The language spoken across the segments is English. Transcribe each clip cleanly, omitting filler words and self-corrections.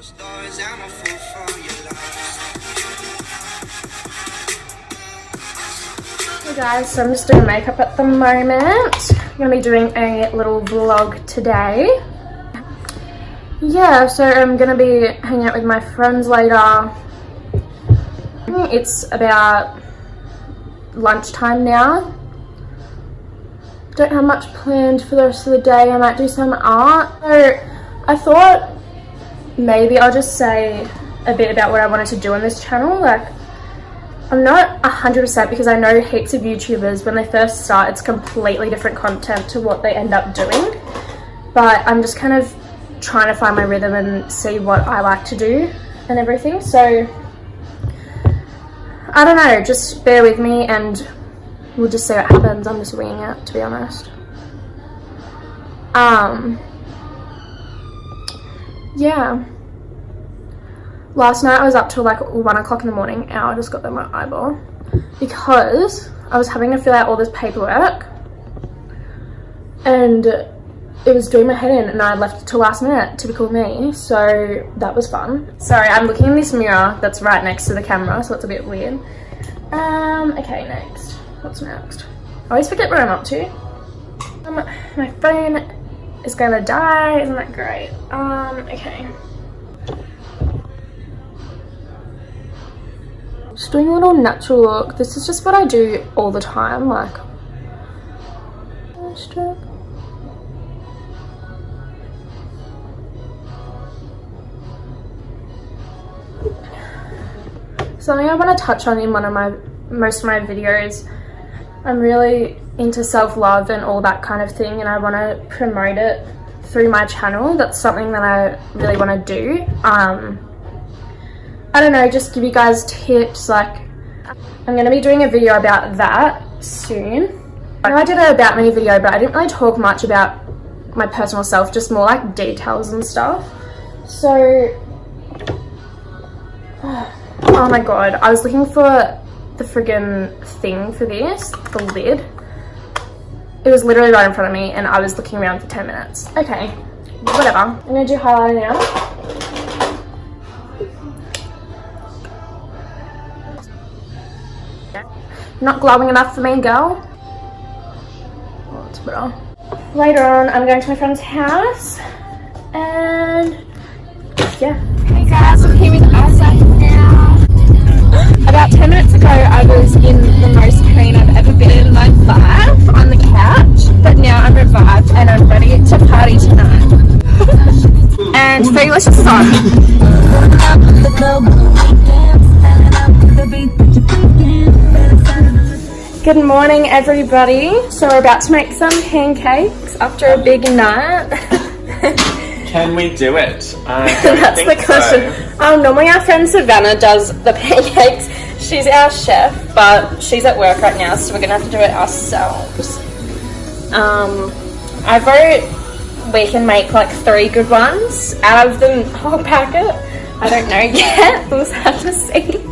Hey guys, so I'm just doing makeup at the moment. I'm going to be doing a little vlog today. Yeah, so I'm going to be hanging out with my friends later. It's about lunchtime now. Don't have much planned for the rest of the day. I might do some art. So I thought maybe I'll just say a bit about what I wanted to do on this channel. Like, I'm not 100% because I know heaps of YouTubers, when they first start, it's completely different content to what they end up doing. But I'm just kind of trying to find my rhythm and see what I like to do and everything. So I don't know, just bear with me and we'll just see what happens. I'm just winging it, to be honest. Yeah. Last night I was up till like 1 o'clock in the morning. Ow, I just got that in my eyeball. Because I was having to fill out all this paperwork. And it was doing my head in and I left it till last minute. Typical me. So that was fun. Sorry, I'm looking in this mirror that's right next to the camera, so it's a bit weird. Okay, next. What's next? I always forget what I'm up to. My phone is gonna die. Isn't that great? Okay. Just doing a little natural look. This is just what I do all the time, like. Something I want to touch on in most of my videos. I'm really into self-love and all that kind of thing, and I want to promote it through my channel. That's something that I really want to do. I don't know, just give you guys tips. Like, I'm going to be doing a video about that soon. I know I did an About Me video, but I didn't really talk much about my personal self, just more like details and stuff. So, oh my god, I was looking for the friggin' thing for this, the lid. It was literally right in front of me and I was looking around for 10 minutes. Okay, whatever. I'm going to do highlighter now. Not glowing enough for me, girl. Oh, it's better. Later on, I'm going to my friend's house, and yeah. Hey guys, I'm here with Isaac now. About 10 minutes ago, I was in the most pain I've ever been in my life on the couch, but now I'm revived and I'm ready to party tonight. And Felicia's song. Good morning, everybody. So we're about to make some pancakes after a big night. Can we do it? That's the question. So. Normally our friend Savannah does the pancakes. She's our chef, but she's at work right now, so we're gonna have to do it ourselves. I wrote we can make like 3 good ones out of the whole packet. I don't know yet. We'll have to see.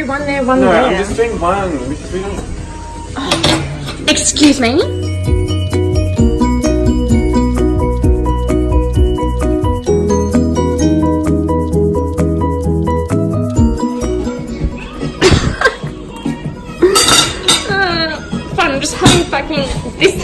One there, one there. No, I'm just doing one because we don't. Oh. Excuse me? Fun, I'm just having fucking this.